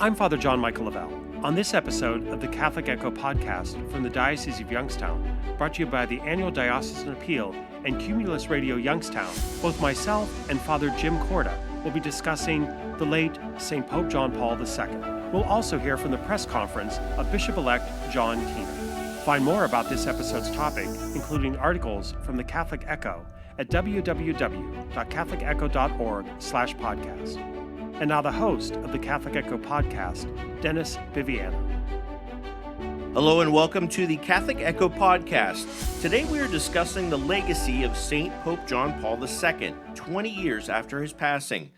I'm Father John-Michael Lavelle. On this episode of the Catholic Echo podcast from the Diocese of Youngstown, brought to you by the annual Diocesan Appeal and Cumulus Radio Youngstown, both myself and Father Jim Korda will be discussing the late St. Pope John Paul II. We'll also hear from the press conference of Bishop-elect John Keehner. Find more about this episode's topic, including articles from the Catholic Echo, at www.catholicecho.org/podcast. And now the host of the Catholic Echo podcast, Dennis Viviano. Hello and welcome to the Catholic Echo podcast. Today we are discussing the legacy of St. Pope John Paul II, 20 years after his passing.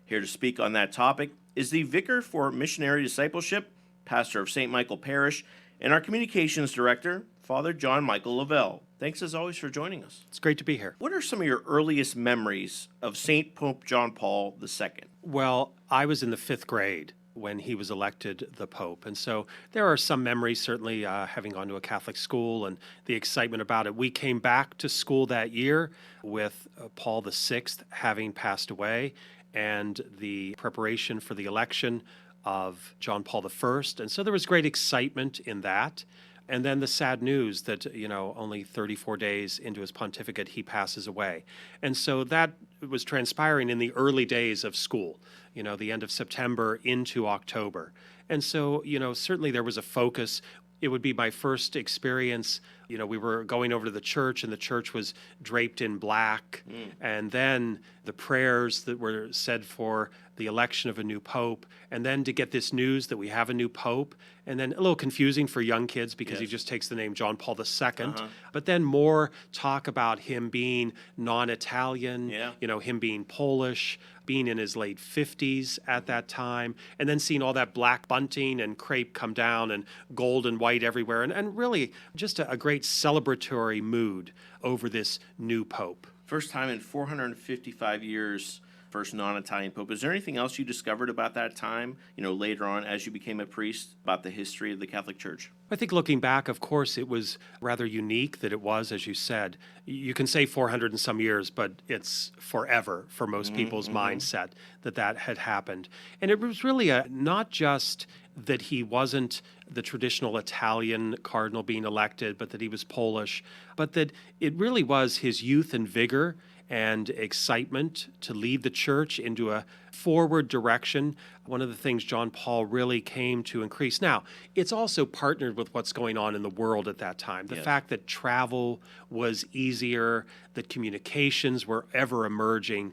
Here to speak on that topic is the Vicar for Missionary Discipleship, pastor of St. Michael Parish, and our communications director, Father John-Michael Lavelle. Thanks as always for joining us. It's great to be here. What are some of your earliest memories of St. Pope John Paul II? Well, I was in the fifth grade when he was elected the Pope. And so there are some memories, certainly having gone to a Catholic school and the excitement about it. We came back to school that year with Paul VI having passed away and the preparation for the election of John Paul I. And so there was great excitement in that. And then the sad news that, only 34 days into his pontificate, he passes away. And so that was transpiring in the early days of school, the end of September into October. And so, certainly there was a focus. It would be my first experience. We were going over to the church, and the church was draped in black. And then the prayers that were said for the election of a new pope, and then to get this news that we have a new pope, and then a little confusing for young kids because he just takes the name John Paul II. But then more talk about him being non-Italian, him being Polish, being in his late 50s at that time, and then seeing all that black bunting and crepe come down and gold and white everywhere, and really just a great celebratory mood over this new pope. First time in 455 years, first non-Italian pope. Is there anything else you discovered about that time, later on as you became a priest, about the history of the Catholic Church? I think looking back, of course, it was rather unique that it was, as you said. You can say 400 and some years, but it's forever for most people's mindset that had happened. And it was really not just that he wasn't the traditional Italian cardinal being elected, but that he was Polish, but that it really was his youth and vigor and excitement to lead the church into a forward direction. One of the things John Paul really came to increase. Now, it's also partnered with what's going on in the world at that time. The fact that travel was easier, that communications were ever emerging,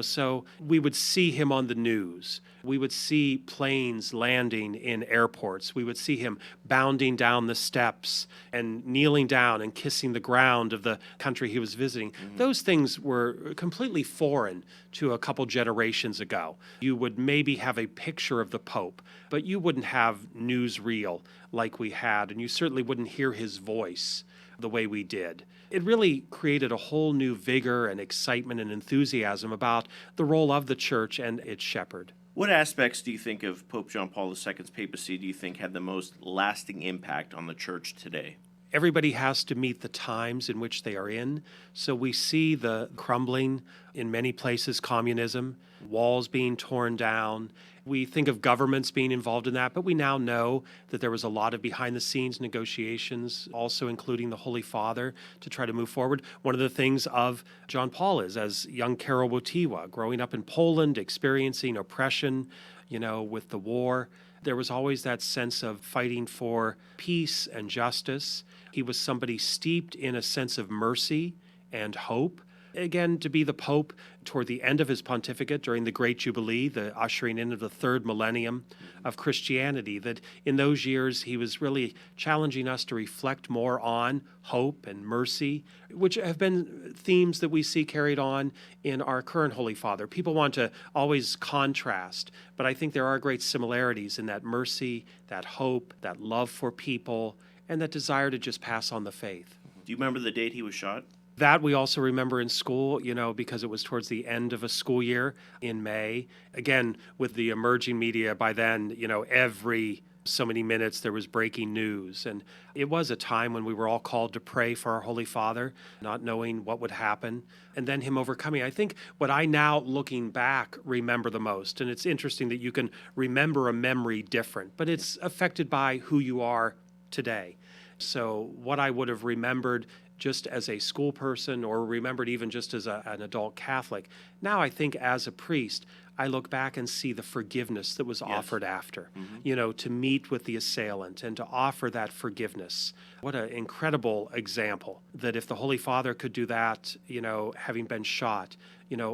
so we would see him on the news. We would see planes landing in airports. We would see him bounding down the steps and kneeling down and kissing the ground of the country he was visiting. Those things were completely foreign to a couple generations ago. You would maybe have a picture of the Pope, but you wouldn't have newsreel like we had, and you certainly wouldn't hear his voice the way we did. It really created a whole new vigor and excitement and enthusiasm about the role of the church and its shepherd. What aspects do you think of Pope John Paul II's papacy do you think had the most lasting impact on the church today? Everybody has to meet the times in which they are in. So we see the crumbling in many places, communism, walls being torn down. We think of governments being involved in that, but we now know that there was a lot of behind-the-scenes negotiations, also including the Holy Father, to try to move forward. One of the things of John Paul is, as young Karol Wojtyła, growing up in Poland, experiencing oppression, with the war, there was always that sense of fighting for peace and justice. He was somebody steeped in a sense of mercy and hope. Again, to be the Pope toward the end of his pontificate during the Great Jubilee, the ushering in of the third millennium of Christianity, that in those years he was really challenging us to reflect more on hope and mercy, which have been themes that we see carried on in our current Holy Father. People want to always contrast, but I think there are great similarities in that mercy, that hope, that love for people, and that desire to just pass on the faith. Do you remember the date he was shot? That we also remember in school, because it was towards the end of a school year in May. Again, with the emerging media by then, every so many minutes there was breaking news. And it was a time when we were all called to pray for our Holy Father, not knowing what would happen, and then him overcoming. I think what I now, looking back, remember the most, and it's interesting that you can remember a memory different, but it's affected by who you are today. So what I would have remembered just as a school person, or remembered even just as an adult Catholic, now I think as a priest, I look back and see the forgiveness that was offered after, to meet with the assailant and to offer that forgiveness. What an incredible example that if the Holy Father could do that, having been shot,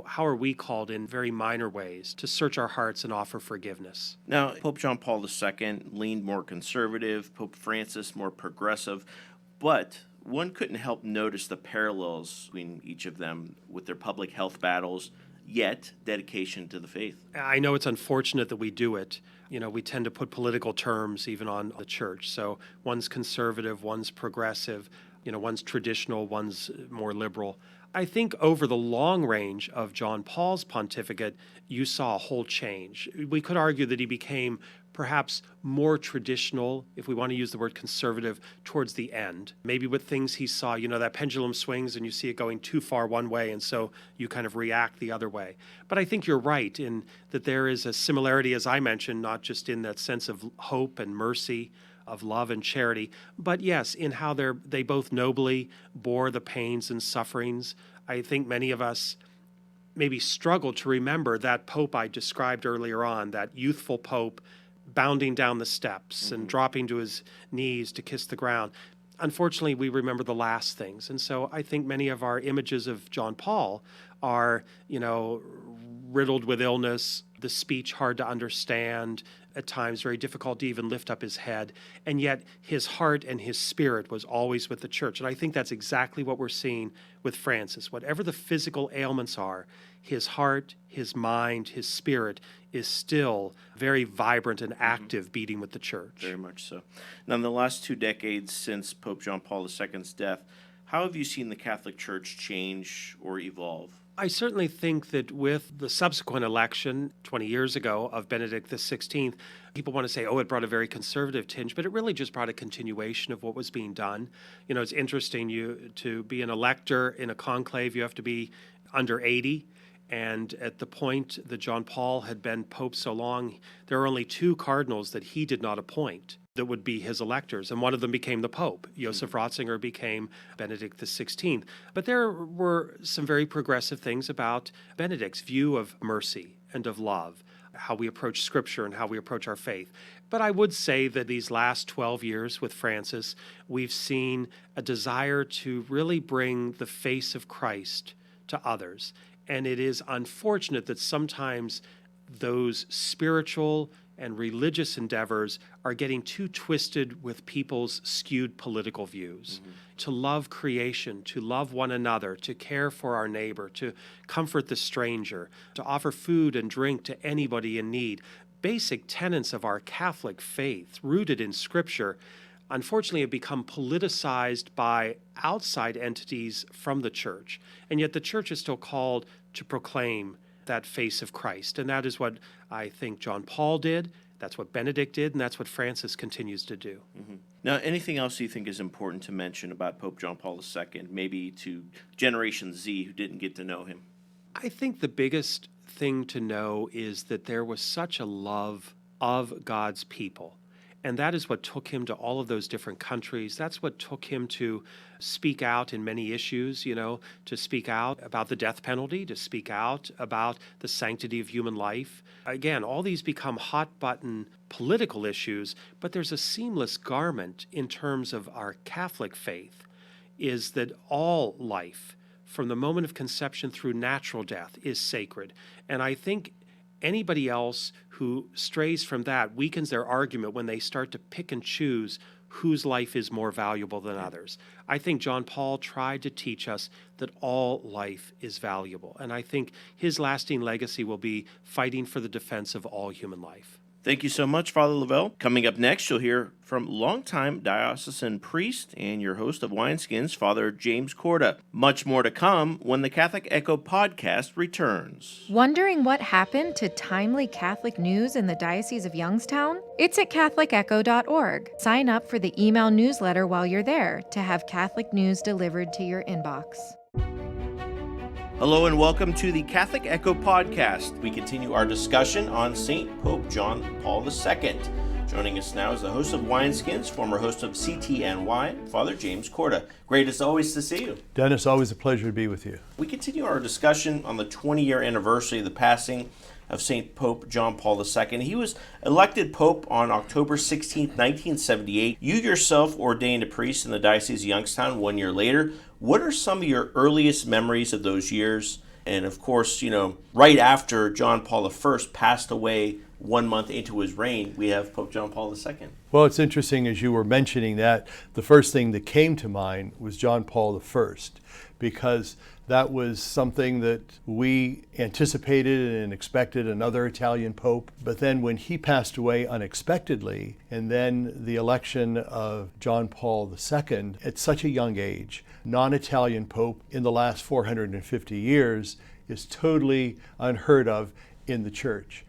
how are we called in very minor ways to search our hearts and offer forgiveness? Now, Pope John Paul II leaned more conservative, Pope Francis more progressive, but one couldn't help notice the parallels between each of them with their public health battles, yet dedication to the faith. I know it's unfortunate that we do it. We tend to put political terms even on the church. So one's conservative, one's progressive, one's traditional, one's more liberal. I think over the long range of John Paul's pontificate, you saw a whole change. We could argue that he became perhaps more traditional, if we want to use the word conservative, towards the end. Maybe with things he saw, that pendulum swings and you see it going too far one way, and so you kind of react the other way. But I think you're right in that there is a similarity, as I mentioned, not just in that sense of hope and mercy, of love and charity, but yes, in how they both nobly bore the pains and sufferings. I think many of us maybe struggle to remember that Pope I described earlier on, that youthful Pope bounding down the steps and dropping to his knees to kiss the ground. Unfortunately, we remember the last things. And so I think many of our images of John Paul are, riddled with illness, the speech hard to understand, at times very difficult to even lift up his head. And yet his heart and his spirit was always with the church. And I think that's exactly what we're seeing with Francis. Whatever the physical ailments are, his heart, his mind, his spirit is still very vibrant and active, beating with the church. Very much so. Now, in the last 2 decades since Pope John Paul II's death, how have you seen the Catholic Church change or evolve? I certainly think that with the subsequent election 20 years ago of Benedict XVI, people want to say, it brought a very conservative tinge, but it really just brought a continuation of what was being done. It's interesting, to be an elector in a conclave, you have to be under 80. And at the point that John Paul had been Pope so long, there are only 2 cardinals that he did not appoint that would be his electors. And one of them became the Pope. Joseph Ratzinger became Benedict XVI. But there were some very progressive things about Benedict's view of mercy and of love, how we approach Scripture and how we approach our faith. But I would say that these last 12 years with Francis, we've seen a desire to really bring the face of Christ to others. And it is unfortunate that sometimes those spiritual and religious endeavors are getting too twisted with people's skewed political views. To love creation, to love one another, to care for our neighbor, to comfort the stranger, to offer food and drink to anybody in need. Basic tenets of our Catholic faith, rooted in Scripture, unfortunately have become politicized by outside entities from the church. And yet the church is still called to proclaim that face of Christ. And that is what I think John Paul did, that's what Benedict did, and that's what Francis continues to do. Now, anything else you think is important to mention about Pope John Paul II, maybe to Generation Z who didn't get to know him? I think the biggest thing to know is that there was such a love of God's people. And that is what took him to all of those different countries. That's what took him to speak out in many issues, to speak out about the death penalty, to speak out about the sanctity of human life. Again, all these become hot-button political issues, but there's a seamless garment in terms of our Catholic faith, is that all life, from the moment of conception through natural death, is sacred. And I think anybody else who strays from that weakens their argument when they start to pick and choose whose life is more valuable than others. I think John Paul tried to teach us that all life is valuable. And I think his lasting legacy will be fighting for the defense of all human life. Thank you so much, Father Lavelle. Coming up next, you'll hear from longtime diocesan priest and your host of Wineskins, Father James Korda. Much more to come when the Catholic Echo podcast returns. Wondering what happened to timely Catholic news in the Diocese of Youngstown? It's at catholicecho.org. Sign up for the email newsletter while you're there to have Catholic news delivered to your inbox. Hello and welcome to the Catholic Echo podcast. We continue our discussion on St. Pope John Paul II. Joining us now is the host of Wineskins, former host of CTNY, Father James Korda. Great as always to see you. Dennis, always a pleasure to be with you. We continue our discussion on the 20-year anniversary of the passing of St. Pope John Paul II. He was elected Pope on October 16, 1978. You yourself ordained a priest in the Diocese of Youngstown 1 year later. What are some of your earliest memories of those years? And of course, right after John Paul I passed away 1 month into his reign, we have Pope John Paul II. Well, it's interesting as you were mentioning that, the first thing that came to mind was John Paul I, because that was something that we anticipated and expected, another Italian pope. But then when he passed away unexpectedly, and then the election of John Paul II at such a young age, non-Italian pope in the last 450 years, is totally unheard of in the church.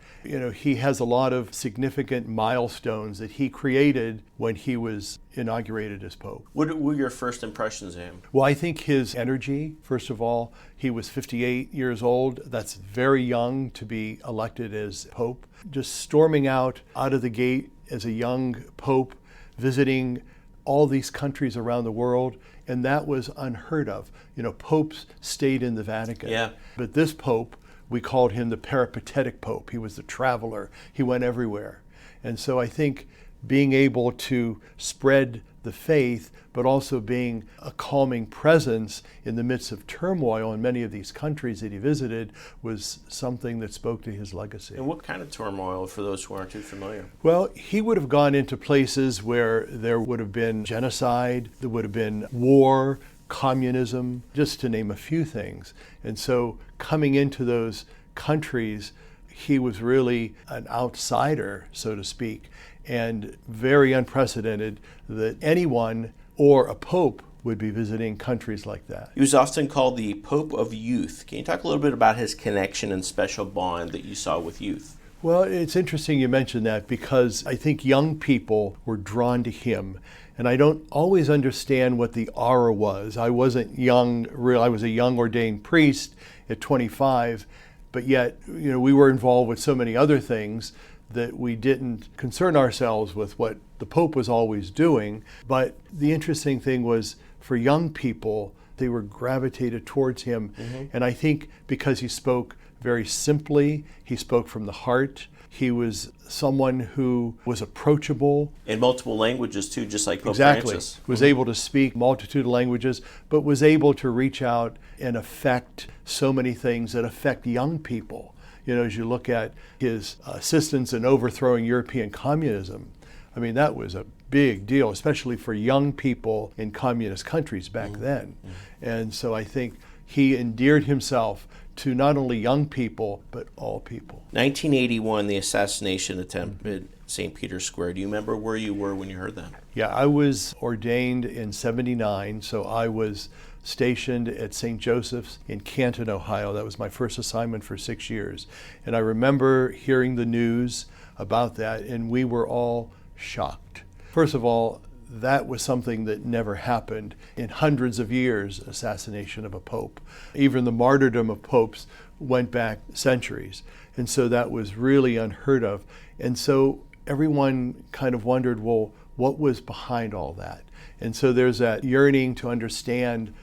He has a lot of significant milestones that he created when he was inaugurated as Pope. What were your first impressions of him? Well, I think his energy, first of all, he was 58 years old. That's very young to be elected as Pope. Just storming out of the gate as a young Pope, visiting all these countries around the world, and that was unheard of. Popes stayed in the Vatican. Yeah. But this Pope, we called him the peripatetic Pope. He was the traveler. He went everywhere. And so I think being able to spread the faith, but also being a calming presence in the midst of turmoil in many of these countries that he visited, was something that spoke to his legacy. And what kind of turmoil, for those who aren't too familiar? Well, he would have gone into places where there would have been genocide, there would have been war, communism, just to name a few things. And so coming into those countries, he was really an outsider, so to speak, and very unprecedented that anyone or a pope would be visiting countries like that. He was often called the Pope of Youth. Can you talk a little bit about his connection and special bond that you saw with youth? Well, it's interesting you mentioned that, because I think young people were drawn to him. And I don't always understand what the aura was. I wasn't young, I was a young ordained priest at 25, but yet, we were involved with so many other things that we didn't concern ourselves with what the Pope was always doing. But the interesting thing was, for young people, they were gravitated towards him. Mm-hmm. And I think because he spoke very simply, he spoke from the heart. He was someone who was approachable. In multiple languages too, just like Pope Exactly. Francis. Was able to speak multitude of languages, but was able to reach out and affect so many things that affect young people. As you look at his assistance in overthrowing European communism, I mean, that was a big deal, especially for young people in communist countries back then. And so I think he endeared himself to not only young people, but all people. 1981, the assassination attempt at St. Peter's Square. Do you remember where you were when you heard that? Yeah, I was ordained in 79, so I was stationed at St. Joseph's in Canton, Ohio. That was my first assignment for 6 years. And I remember hearing the news about that, and we were all shocked. First of all, that was something that never happened in hundreds of years, assassination of a pope. Even the martyrdom of popes went back centuries. And so that was really unheard of. And so everyone kind of wondered, well, what was behind all that? And so there's that yearning to understand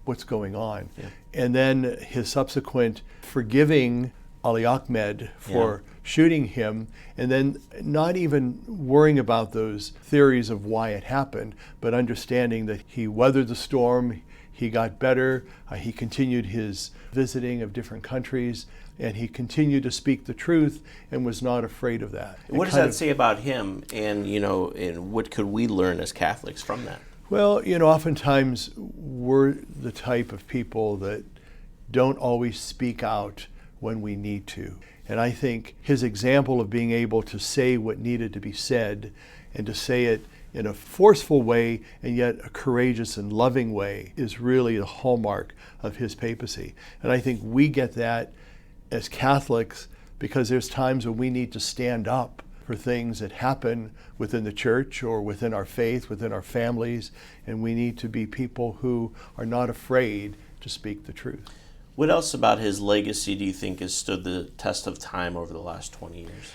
what's going on. Yeah. And then his subsequent forgiving Ali Ahmed for shooting him, and then not even worrying about those theories of why it happened, but understanding that he weathered the storm, he got better, he continued his visiting of different countries, and he continued to speak the truth and was not afraid of that. What does that say about him, and and what could we learn as Catholics from that? Well, oftentimes we're the type of people that don't always speak out when we need to. And I think his example of being able to say what needed to be said and to say it in a forceful way and yet a courageous and loving way is really the hallmark of his papacy. And I think we get that as Catholics because there's times when we need to stand up for things that happen within the church or within our faith, within our families, and we need to be people who are not afraid to speak the truth. What else about his legacy do you think has stood the test of time over the last 20 years?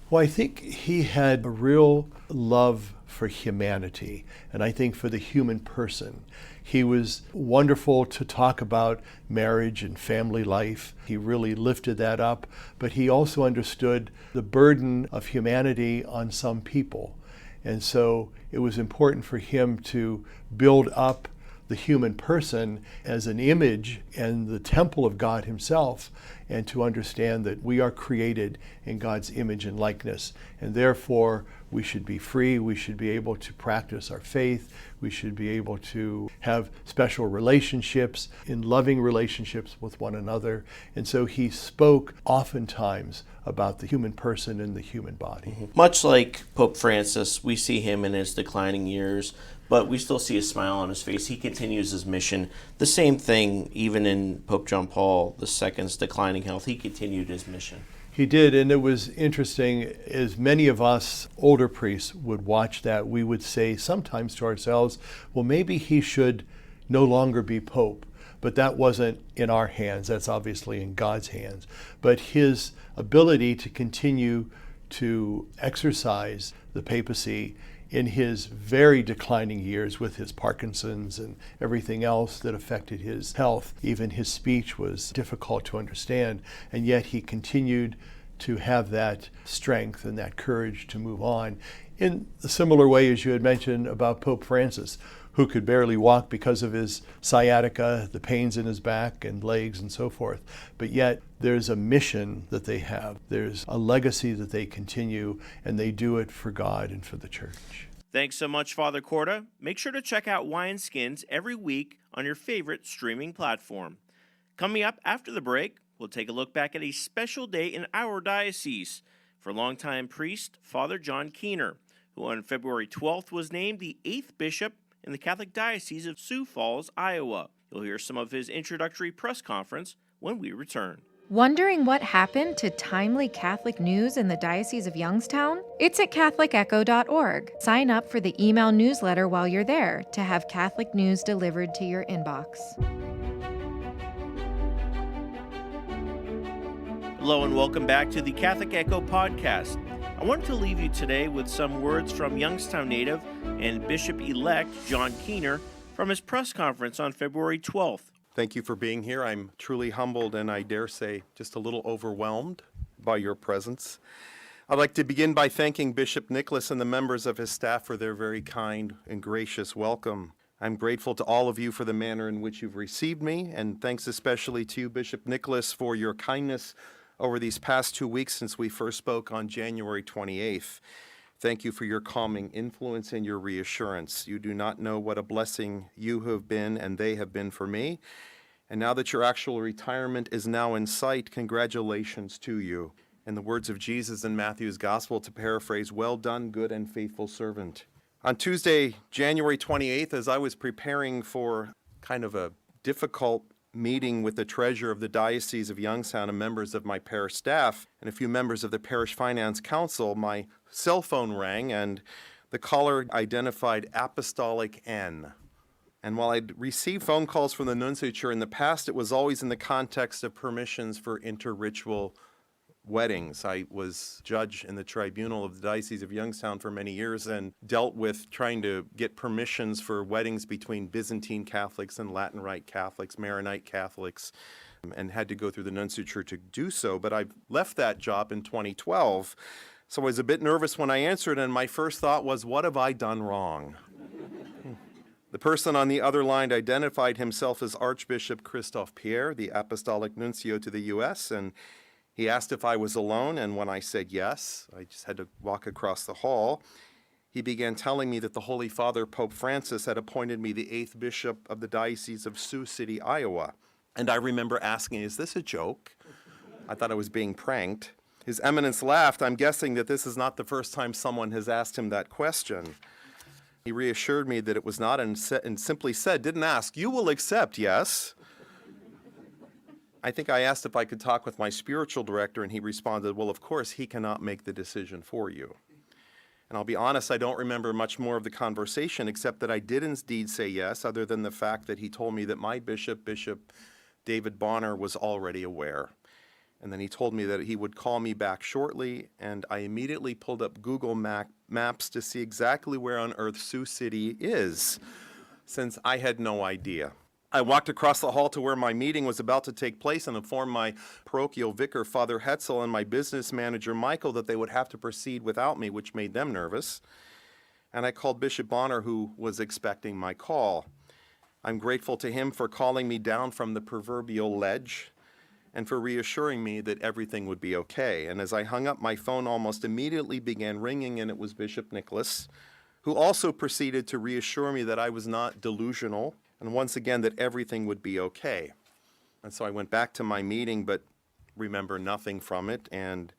Well, I think he had a real love for humanity, and I think for the human person. He was wonderful to talk about marriage and family life. He really lifted that up, but he also understood the burden of humanity on some people. And so it was important for him to build up the human person as an image and the temple of God himself, and to understand that we are created in God's image and likeness, and therefore we should be free, we should be able to practice our faith, we should be able to have special relationships, in loving relationships with one another. And so he spoke oftentimes about the human person and the human body. Mm-hmm. Much like Pope Francis, we see him in his declining years, but we still see a smile on his face. He continues his mission. The same thing, even in Pope John Paul II's declining health, he continued his mission. He did, and it was interesting, as many of us older priests would watch that, we would say sometimes to ourselves, well, maybe he should no longer be Pope. But that wasn't in our hands, that's obviously in God's hands. But his ability to continue to exercise the papacy in his very declining years with his Parkinson's and everything else that affected his health. Even his speech was difficult to understand, and yet he continued to have that strength and that courage to move on in a similar way as you had mentioned about Pope Francis, who could barely walk because of his sciatica, the pains in his back and legs and so forth. But yet there's a mission that they have. There's a legacy that they continue, and they do it for God and for the church. Thanks so much, Father Korda. Make sure to check out Wine Skins every week on your favorite streaming platform. Coming up after the break, we'll take a look back at a special day in our diocese for longtime priest Father John Keehner, who on February 12th was named the 8th bishop in the Catholic Diocese of Sioux Falls, Iowa. You'll hear some of his introductory press conference when we return. Wondering what happened to timely Catholic news in the Diocese of Youngstown? It's at catholicecho.org. Sign up for the email newsletter while you're there to have Catholic news delivered to your inbox. Hello and welcome back to the Catholic Echo podcast. I wanted to leave you today with some words from Youngstown native and Bishop-elect John Keehner from his press conference on February 12th. Thank you for being here. I'm truly humbled and I dare say just a little overwhelmed by your presence. I'd like to begin by thanking Bishop Nicholas and the members of his staff for their very kind and gracious welcome. I'm grateful to all of you for the manner in which you've received me, and thanks especially to you, Bishop Nicholas, for your kindness over these past 2 weeks since we first spoke on January 28th. Thank you for your calming influence and your reassurance. You do not know what a blessing you have been and they have been for me. And now that your actual retirement is now in sight, congratulations to you. In the words of Jesus in Matthew's Gospel, to paraphrase, well done, good and faithful servant. On Tuesday, January 28th, as I was preparing for kind of a difficult meeting with the treasurer of the Diocese of Youngstown and members of my parish staff and a few members of the Parish Finance Council, my cell phone rang and the caller identified Apostolic N. And while I'd received phone calls from the nunciature in the past, it was always in the context of permissions for interritual weddings. I was judge in the tribunal of the Diocese of Youngstown for many years and dealt with trying to get permissions for weddings between Byzantine Catholics and Latin Rite Catholics, Maronite Catholics, and had to go through the nunciature to do so. But I left that job in 2012, so I was a bit nervous when I answered, and my first thought was, what have I done wrong? The person on the other line identified himself as Archbishop Christophe Pierre, the Apostolic Nuncio to the U.S., and he asked if I was alone, and when I said yes, I just had to walk across the hall. He began telling me that the Holy Father, Pope Francis, had appointed me the 8th bishop of the Diocese of Sioux City, Iowa. And I remember asking, is this a joke? I thought I was being pranked. His Eminence laughed. I'm guessing that this is not the first time someone has asked him that question. He reassured me that it was not and simply said, didn't ask, you will accept, yes? I think I asked if I could talk with my spiritual director, and he responded, well, of course, he cannot make the decision for you. And I'll be honest, I don't remember much more of the conversation, except that I did indeed say yes, other than the fact that he told me that my bishop, Bishop David Bonner, was already aware. And then he told me that he would call me back shortly, and I immediately pulled up Google Maps to see exactly where on earth Sioux City is, since I had no idea. I walked across the hall to where my meeting was about to take place and informed my parochial vicar, Father Hetzel, and my business manager, Michael, that they would have to proceed without me, which made them nervous. And I called Bishop Bonner, who was expecting my call. I'm grateful to him for calling me down from the proverbial ledge and for reassuring me that everything would be okay. And as I hung up, my phone almost immediately began ringing, and it was Bishop Nicholas, who also proceeded to reassure me that I was not delusional, and once again that everything would be okay. And so I went back to my meeting, but remember nothing from it, and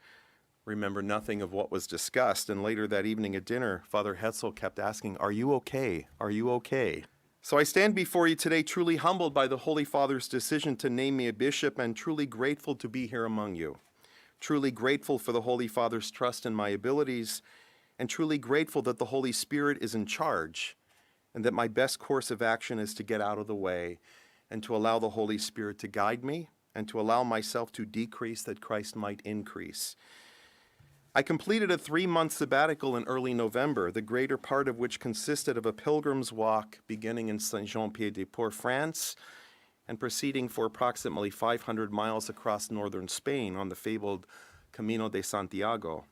remember nothing of what was discussed. And later that evening at dinner, Father Hetzel kept asking, are you okay? Are you okay? So I stand before you today truly humbled by the Holy Father's decision to name me a bishop, and truly grateful to be here among you. Truly grateful for the Holy Father's trust in my abilities, and truly grateful that the Holy Spirit is in charge, and that my best course of action is to get out of the way and to allow the Holy Spirit to guide me and to allow myself to decrease that Christ might increase. I completed a 3-month sabbatical in early November, the greater part of which consisted of a pilgrim's walk beginning in Saint-Jean-Pied-de-Port, France, and proceeding for approximately 500 miles across northern Spain on the fabled Camino de Santiago.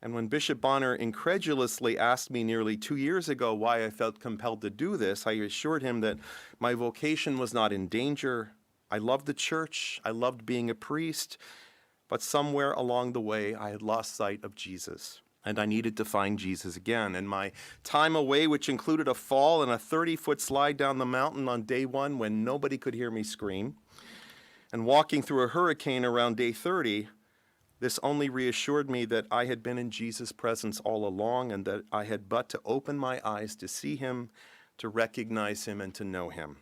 And when Bishop Bonner incredulously asked me nearly 2 years ago why I felt compelled to do this, I assured him that my vocation was not in danger. I loved the church, I loved being a priest, but somewhere along the way I had lost sight of Jesus, and I needed to find Jesus again. And my time away, which included a fall and a 30-foot slide down the mountain on day 1 when nobody could hear me scream, and walking through a hurricane around day 30, this only reassured me that I had been in Jesus' presence all along, and that I had but to open my eyes to see him, to recognize him, and to know him.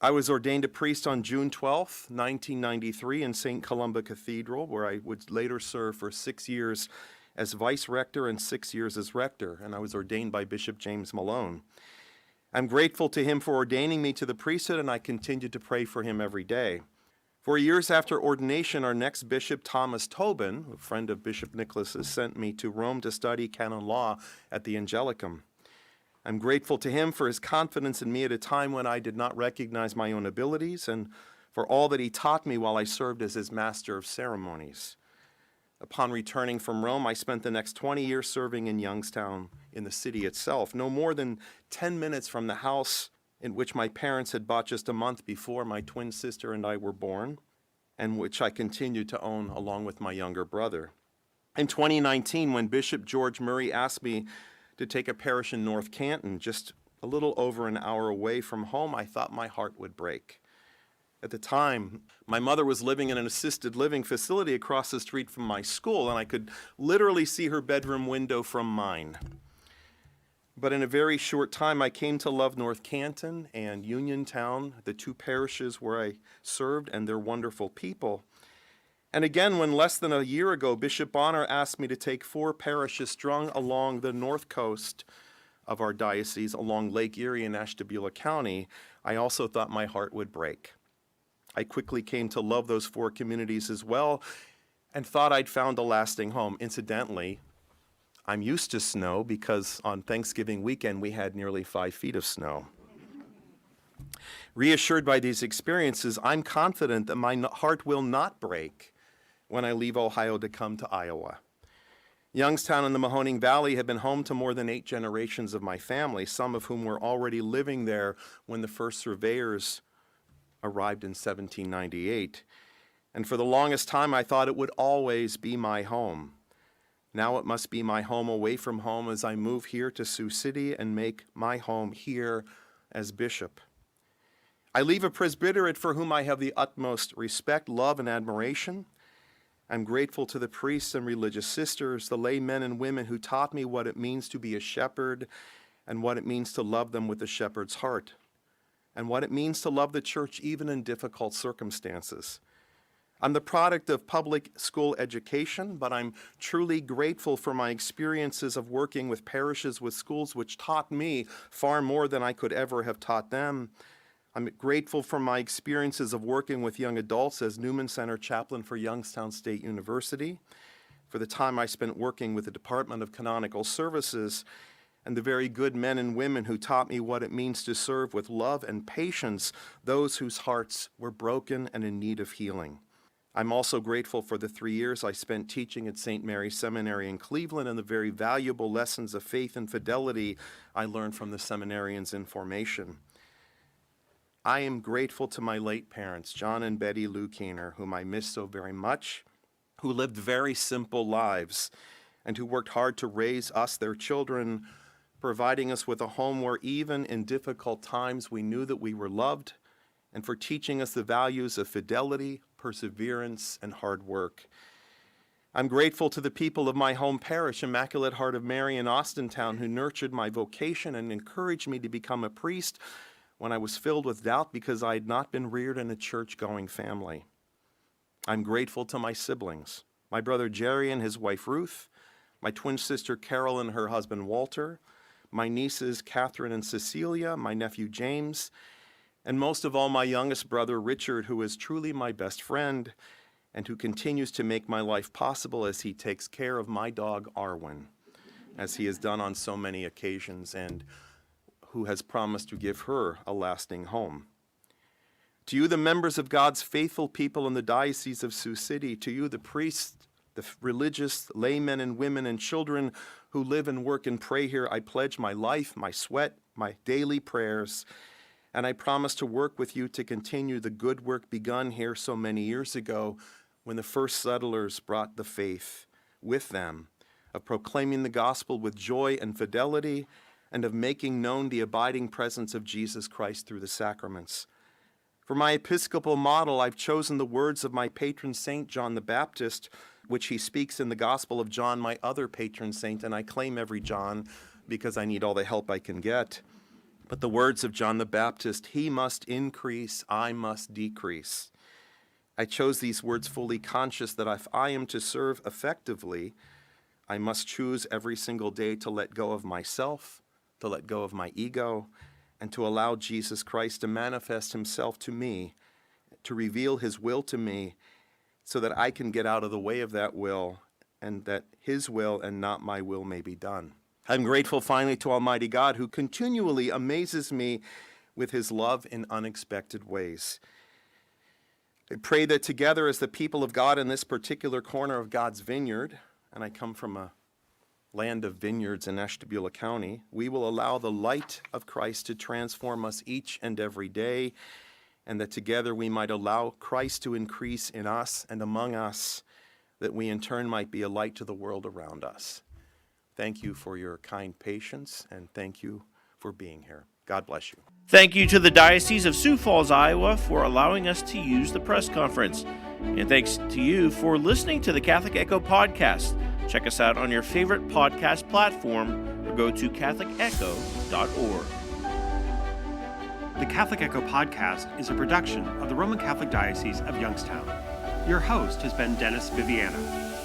I was ordained a priest on June 12, 1993 in St. Columba Cathedral, where I would later serve for 6 years as vice-rector and 6 years as rector, and I was ordained by Bishop James Malone. I'm grateful to him for ordaining me to the priesthood, and I continue to pray for him every day. 4 years after ordination, our next bishop, Thomas Tobin, a friend of Bishop Nicholas's, sent me to Rome to study canon law at the Angelicum. I'm grateful to him for his confidence in me at a time when I did not recognize my own abilities, and for all that he taught me while I served as his master of ceremonies. Upon returning from Rome, I spent the next 20 years serving in Youngstown, in the city itself, no more than 10 minutes from the house in which my parents had bought just a month before my twin sister and I were born, and which I continued to own along with my younger brother. In 2019, when Bishop George Murray asked me to take a parish in North Canton, just a little over an hour away from home, I thought my heart would break. At the time, my mother was living in an assisted living facility across the street from my school, and I could literally see her bedroom window from mine. But in a very short time, I came to love North Canton and Uniontown, the 2 parishes where I served, and their wonderful people. And again, when less than a year ago, Bishop Bonner asked me to take 4 parishes strung along the north coast of our diocese, along Lake Erie and Ashtabula County, I also thought my heart would break. I quickly came to love those 4 communities as well, and thought I'd found a lasting home. Incidentally, I'm used to snow because on Thanksgiving weekend we had nearly 5 feet of snow. Reassured by these experiences, I'm confident that my heart will not break when I leave Ohio to come to Iowa. Youngstown and the Mahoning Valley have been home to more than 8 generations of my family, some of whom were already living there when the first surveyors arrived in 1798. And for the longest time, I thought it would always be my home. Now it must be my home away from home as I move here to Sioux City and make my home here as bishop. I leave a presbyterate for whom I have the utmost respect, love, and admiration, I'm grateful to the priests and religious sisters, the lay men and women who taught me what it means to be a shepherd and what it means to love them with a shepherd's heart, and what it means to love the church even in difficult circumstances. I'm the product of public school education, but I'm truly grateful for my experiences of working with parishes with schools which taught me far more than I could ever have taught them. I'm grateful for my experiences of working with young adults as Newman Center chaplain for Youngstown State University, for the time I spent working with the Department of Canonical Services, and the very good men and women who taught me what it means to serve with love and patience those whose hearts were broken and in need of healing. I'm also grateful for the 3 years I spent teaching at St. Mary's Seminary in Cleveland and the very valuable lessons of faith and fidelity I learned from the seminarians in formation. I am grateful to my late parents, John and Betty Lou Keehner, whom I miss so very much, who lived very simple lives and who worked hard to raise us, their children, providing us with a home where even in difficult times we knew that we were loved, and for teaching us the values of fidelity, perseverance, and hard work. I'm grateful to the people of my home parish, Immaculate Heart of Mary in Austintown, who nurtured my vocation and encouraged me to become a priest when I was filled with doubt because I had not been reared in a church-going family. I'm grateful to my siblings, my brother Jerry and his wife Ruth, my twin sister Carol and her husband Walter, my nieces Catherine and Cecilia, my nephew James, and most of all, my youngest brother, Richard, who is truly my best friend and who continues to make my life possible as he takes care of my dog, Arwen, as he has done on so many occasions, and who has promised to give her a lasting home. To you, the members of God's faithful people in the Diocese of Sioux City, to you, the priests, the religious, laymen and women and children who live and work and pray here, I pledge my life, my sweat, my daily prayers, and I promise to work with you to continue the good work begun here so many years ago when the first settlers brought the faith with them, of proclaiming the gospel with joy and fidelity, and of making known the abiding presence of Jesus Christ through the sacraments. For my episcopal model, I've chosen the words of my patron saint, John the Baptist, which he speaks in the Gospel of John, my other patron saint, and I claim every John because I need all the help I can get. But the words of John the Baptist, he must increase, I must decrease. I chose these words fully conscious that if I am to serve effectively, I must choose every single day to let go of myself, to let go of my ego, and to allow Jesus Christ to manifest himself to me, to reveal his will to me, so that I can get out of the way of that will, and that his will and not my will may be done. I'm grateful finally to Almighty God, who continually amazes me with his love in unexpected ways. I pray that together as the people of God in this particular corner of God's vineyard, and I come from a land of vineyards in Ashtabula County, we will allow the light of Christ to transform us each and every day, and that together we might allow Christ to increase in us and among us, that we in turn might be a light to the world around us. Thank you for your kind patience, and thank you for being here. God bless you. Thank you to the Diocese of Sioux Falls, Iowa, for allowing us to use the press conference. And thanks to you for listening to the Catholic Echo podcast. Check us out on your favorite podcast platform or go to catholicecho.org. The Catholic Echo podcast is a production of the Roman Catholic Diocese of Youngstown. Your host has been Dennis Viviano.